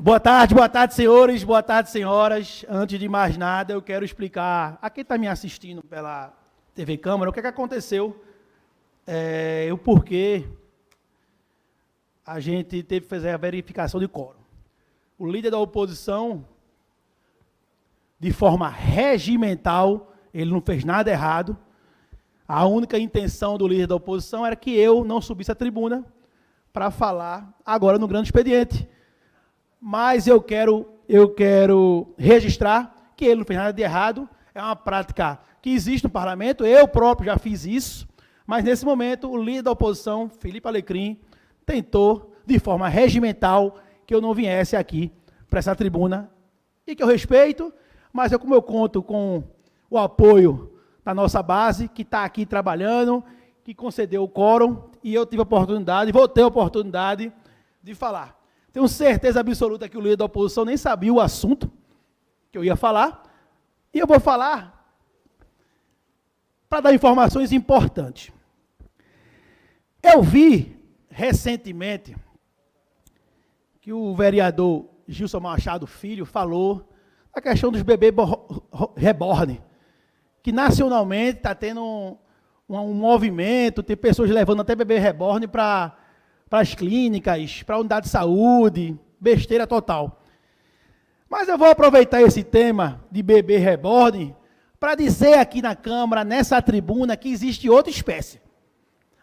Boa tarde, senhores, boa tarde, senhoras. Antes de mais nada, eu quero explicar a quem está me assistindo pela TV Câmara o que aconteceu, o porquê a gente teve que fazer a verificação de quórum. O líder da oposição, de forma regimental, ele não fez nada errado. A única intenção do líder da oposição era que eu não subisse à tribuna para falar agora no grande expediente. Mas eu quero registrar que ele não fez nada de errado, é uma prática que existe no parlamento, eu próprio já fiz isso, mas nesse momento o líder da oposição, Felipe Alecrim, tentou, de forma regimental, que eu não viesse aqui para essa tribuna, e que eu respeito, mas como eu conto com o apoio da nossa base, que está aqui trabalhando, que concedeu o quórum, e eu tive a oportunidade, vou ter a oportunidade de falar. Tenho certeza absoluta que o líder da oposição nem sabia o assunto que eu ia falar, e eu vou falar para dar informações importantes. Eu vi recentemente que o vereador Gilson Machado Filho falou da questão dos bebês reborn, que nacionalmente está tendo um movimento, tem pessoas levando até bebê reborn para as clínicas, para a unidade de saúde, besteira total. Mas eu vou aproveitar esse tema de bebê reborn para dizer aqui na Câmara, nessa tribuna, que existe outra espécie.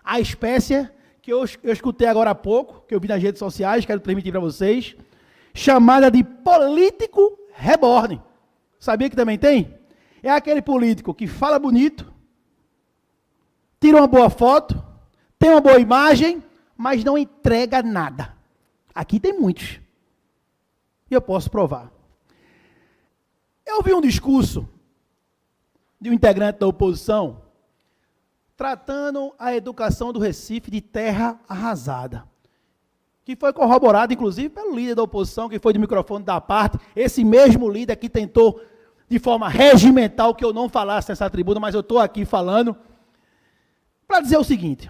A espécie que eu escutei agora há pouco, que eu vi nas redes sociais, quero transmitir para vocês, chamada de político reborn. Sabia que também tem? É aquele político que fala bonito, tira uma boa foto, tem uma boa imagem, mas não entrega nada. Aqui tem muitos. E eu posso provar. Eu vi um discurso de um integrante da oposição tratando a educação do Recife de terra arrasada, que foi corroborado, inclusive, pelo líder da oposição, que foi do microfone da parte, esse mesmo líder que tentou, de forma regimental, que eu não falasse nessa tribuna, mas eu estou aqui falando, para dizer o seguinte: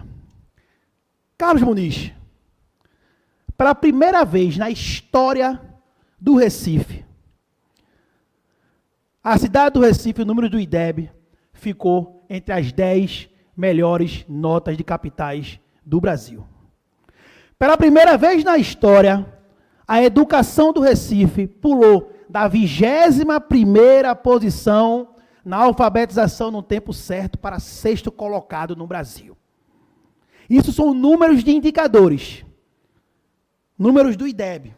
Carlos Muniz, pela primeira vez na história do Recife, a cidade do Recife, o número do IDEB, ficou entre as 10 melhores notas de capitais do Brasil. Pela primeira vez na história, a educação do Recife pulou da 21ª posição na alfabetização no tempo certo para 6º colocado no Brasil. Isso são números de indicadores, números do IDEB.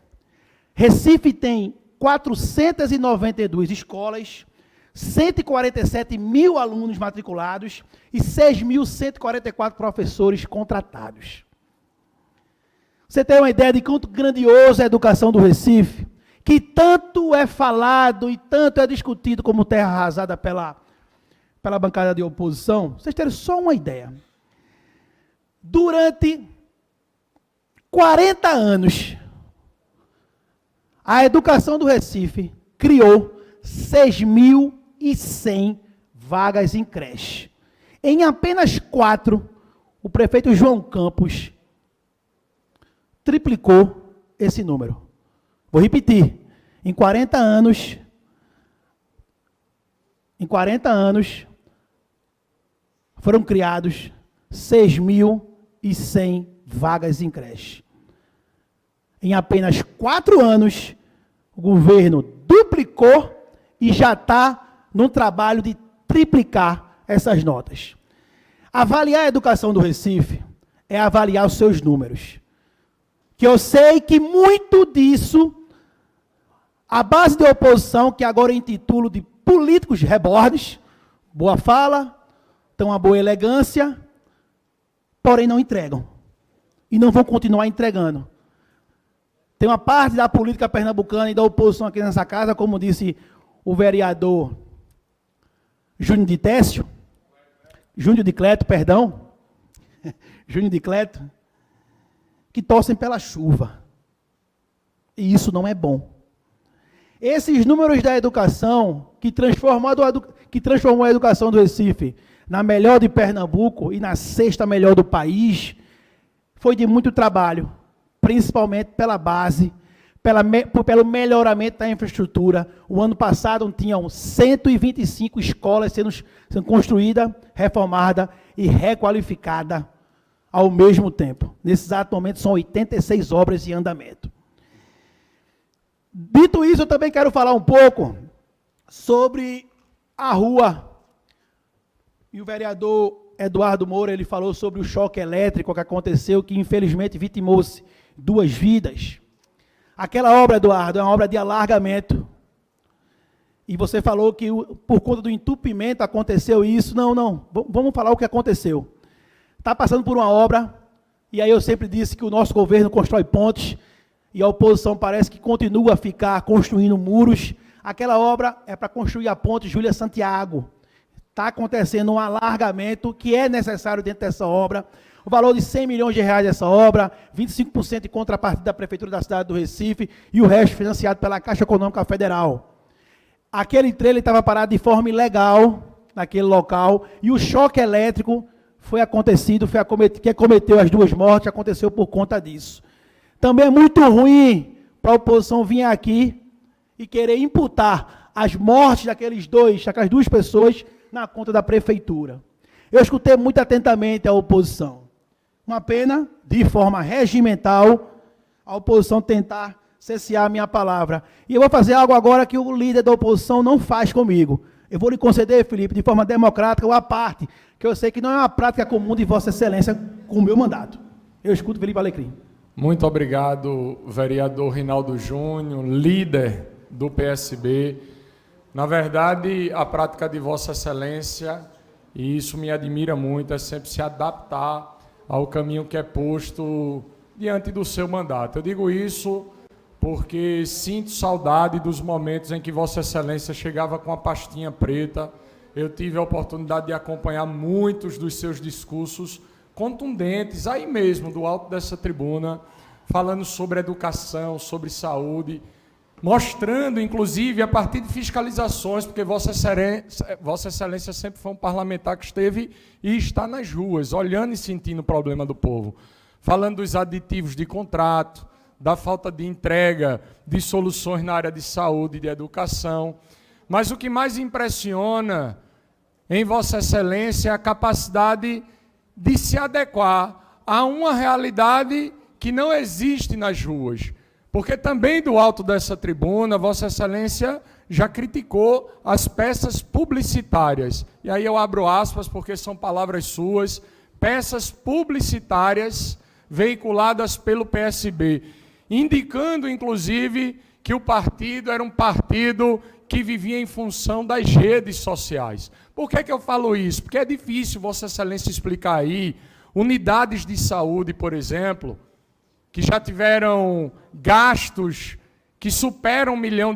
Recife tem 492 escolas, 147 mil alunos matriculados e 6.144 professores contratados. Você tem uma ideia de quanto grandiosa é a educação do Recife, que tanto é falado e tanto é discutido como terra arrasada pela bancada de oposição? Vocês terem só uma ideia. Durante 40 anos, a educação do Recife criou 6.100 vagas em creche. Em apenas 4, o prefeito João Campos triplicou esse número. Vou repetir. Em 40 anos, foram criados 6.100 vagas em creche. Em apenas 4 anos, o governo duplicou e já está no trabalho de triplicar essas notas. Avaliar a educação do Recife é avaliar os seus números. Que eu sei que muito disso, a base de oposição, que agora eu intitulo de políticos rebordes, boa fala, tem uma boa elegância, porém não entregam. E não vão continuar entregando. Tem uma parte da política pernambucana e da oposição aqui nessa casa, como disse o vereador Júnior de Cleto, que torcem pela chuva. E isso não é bom. Esses números da educação, que transformou a educação do Recife na melhor de Pernambuco e na 6ª melhor do país, foi de muito trabalho, principalmente pela base, pelo melhoramento da infraestrutura. O ano passado tinham 125 escolas sendo construídas, reformadas e requalificadas ao mesmo tempo. Nesse exato momento, são 86 obras em andamento. Dito isso, eu também quero falar um pouco sobre a rua. E o vereador Eduardo Moura, ele falou sobre o choque elétrico que aconteceu, que infelizmente vitimou-se 2 vidas. Aquela obra, Eduardo, é uma obra de alargamento. E você falou que por conta do entupimento aconteceu isso. Não. Vamos falar o que aconteceu. Está passando por uma obra, e aí eu sempre disse que o nosso governo constrói pontes, e a oposição parece que continua a ficar construindo muros. Aquela obra é para construir a ponte Júlia Santiago. Está acontecendo um alargamento que é necessário dentro dessa obra. O valor de 100 milhões de reais dessa obra, 25% de contrapartida da Prefeitura da cidade do Recife, e o resto financiado pela Caixa Econômica Federal. Aquele trailer estava parado de forma ilegal naquele local, e o choque elétrico que acometeu as 2 mortes, aconteceu por conta disso. Também é muito ruim para a oposição vir aqui e querer imputar as mortes daquelas 2 pessoas na conta da Prefeitura. Eu escutei muito atentamente a oposição. Uma pena, de forma regimental, a oposição tentar cessear a minha palavra. E eu vou fazer algo agora que o líder da oposição não faz comigo. Eu vou lhe conceder, Felipe, de forma democrática, uma parte, que eu sei que não é uma prática comum de Vossa Excelência com o meu mandato. Eu escuto Felipe Alecrim. Muito obrigado, vereador Rinaldo Júnior, líder do PSB. Na verdade, a prática de Vossa Excelência, e isso me admira muito, é sempre se adaptar ao caminho que é posto diante do seu mandato. Eu digo isso porque sinto saudade dos momentos em que Vossa Excelência chegava com a pastinha preta. Eu tive a oportunidade de acompanhar muitos dos seus discursos contundentes, aí mesmo, do alto dessa tribuna, falando sobre educação, sobre saúde, mostrando, inclusive, a partir de fiscalizações, porque Vossa Excelência sempre foi um parlamentar que esteve e está nas ruas, olhando e sentindo o problema do povo, falando dos aditivos de contrato, da falta de entrega de soluções na área de saúde e de educação. Mas o que mais impressiona em Vossa Excelência é a capacidade de se adequar a uma realidade que não existe nas ruas. Porque também do alto dessa tribuna, Vossa Excelência já criticou as peças publicitárias. E aí eu abro aspas porque são palavras suas, peças publicitárias veiculadas pelo PSB, indicando, inclusive, que o partido era um partido que vivia em função das redes sociais. Por que eu falo isso? Porque é difícil Vossa Excelência explicar aí unidades de saúde, por exemplo, que já tiveram gastos que superam R$1 milhão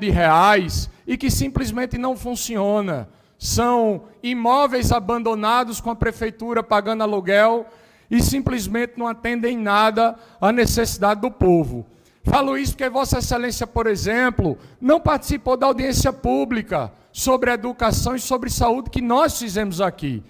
e que simplesmente não funciona. São imóveis abandonados com a prefeitura pagando aluguel e simplesmente não atendem nada à necessidade do povo. Falo isso porque Vossa Excelência, por exemplo, não participou da audiência pública sobre educação e sobre saúde que nós fizemos aqui.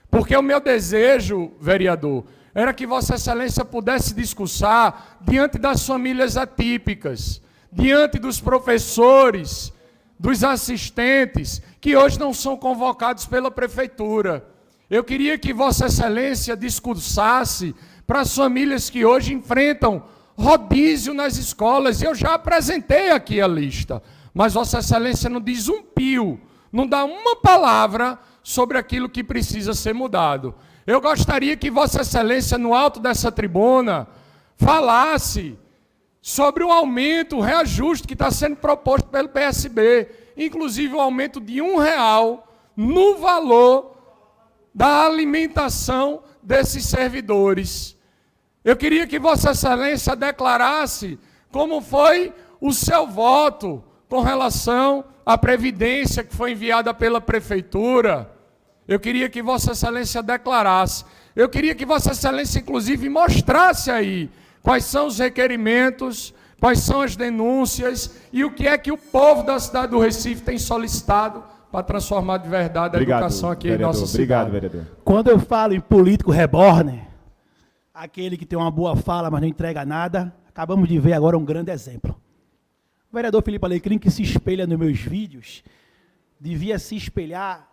Porque o meu desejo, vereador, era que Vossa Excelência pudesse discursar diante das famílias atípicas, diante dos professores, dos assistentes, que hoje não são convocados pela prefeitura. Eu queria que Vossa Excelência discursasse para as famílias que hoje enfrentam rodízio nas escolas. Eu já apresentei aqui a lista, mas Vossa Excelência não diz um pio, não dá uma palavra sobre aquilo que precisa ser mudado. Eu gostaria que Vossa Excelência, no alto dessa tribuna, falasse sobre o aumento, o reajuste que está sendo proposto pelo PSB, inclusive o aumento de R$1 no valor da alimentação desses servidores. Eu queria que Vossa Excelência declarasse como foi o seu voto com relação à previdência que foi enviada pela prefeitura. Eu queria que Vossa Excelência declarasse. Eu queria que Vossa Excelência, inclusive, mostrasse aí quais são os requerimentos, quais são as denúncias e o que é que o povo da cidade do Recife tem solicitado para transformar de verdade a educação aqui em nossa cidade. Obrigado, vereador. Quando eu falo em político reborn, aquele que tem uma boa fala, mas não entrega nada, acabamos de ver agora um grande exemplo. vereador Felipe Alecrim, que se espelha nos meus vídeos, devia se espelhar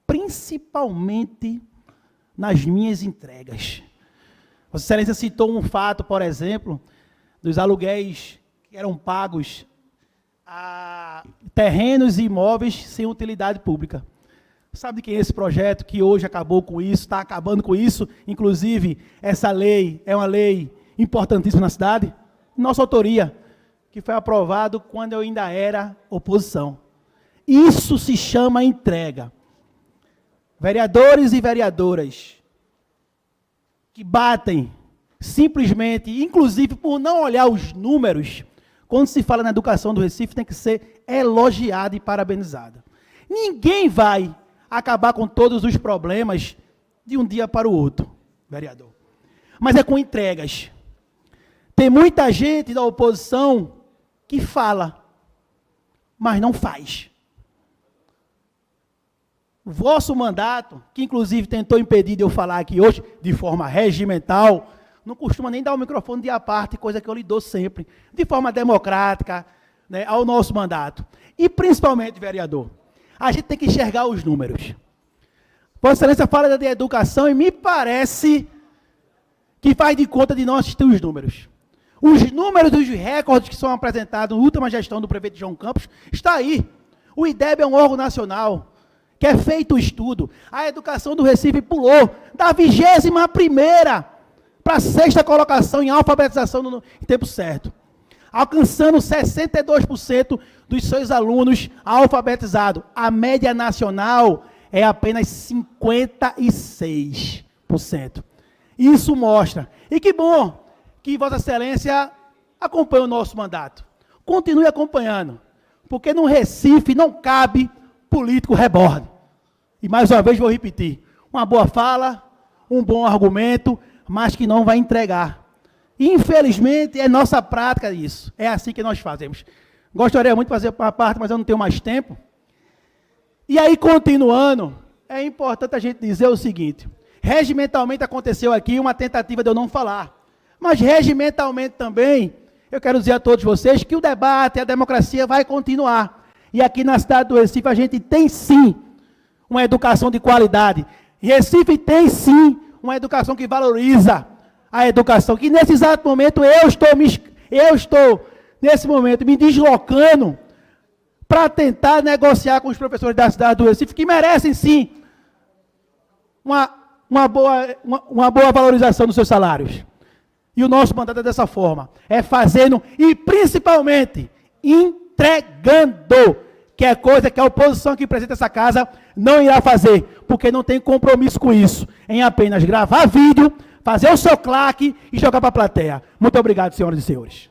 principalmente nas minhas entregas. Vossa Excelência citou um fato, por exemplo, dos aluguéis que eram pagos a terrenos e imóveis sem utilidade pública. Sabe de quem é esse projeto que hoje acabou com isso, está acabando com isso? Inclusive, essa lei é uma lei importantíssima na cidade. Nossa autoria, que foi aprovado quando eu ainda era oposição. Isso se chama entrega. Vereadores e vereadoras que batem simplesmente, inclusive por não olhar os números, quando se fala na educação do Recife, tem que ser elogiada e parabenizada. Ninguém vai acabar com todos os problemas de um dia para o outro, vereador. Mas é com entregas. Tem muita gente da oposição que fala, mas não faz. O vosso mandato, que inclusive tentou impedir de eu falar aqui hoje, de forma regimental, não costuma nem dar o microfone de à parte, coisa que eu lhe dou sempre, de forma democrática, né, ao nosso mandato. E principalmente, vereador, a gente tem que enxergar os números. Vossa Excelência fala de educação e me parece que faz de conta de não assistir os números. Os números dos recordes que são apresentados na última gestão do prefeito João Campos, está aí. O IDEB é um órgão nacional, que é feito o estudo. A educação do Recife pulou da 21ª para a 6ª colocação em alfabetização em tempo certo, alcançando 62% dos seus alunos alfabetizados. A média nacional é apenas 56%. Isso mostra. E que bom que Vossa Excelência acompanha o nosso mandato. Continue acompanhando, porque no Recife não cabe político rebordo. E mais uma vez vou repetir, uma boa fala, um bom argumento, mas que não vai entregar. Infelizmente, é nossa prática isso. É assim que nós fazemos. Gostaria muito de fazer uma parte, mas eu não tenho mais tempo. E aí, continuando, é importante a gente dizer o seguinte, regimentalmente aconteceu aqui uma tentativa de eu não falar, mas regimentalmente também, eu quero dizer a todos vocês que o debate, a democracia vai continuar. E aqui na cidade do Recife a gente tem sim uma educação de qualidade. Recife tem sim uma educação que valoriza a educação, que nesse exato momento eu estou nesse momento me deslocando para tentar negociar com os professores da cidade do Recife, que merecem sim uma boa valorização dos seus salários. E o nosso mandato é dessa forma, é fazendo e principalmente entregando, que é coisa que a oposição que preside essa casa não irá fazer, porque não tem compromisso com isso, em apenas gravar vídeo, fazer o seu claque e jogar para a plateia. Muito obrigado, senhoras e senhores.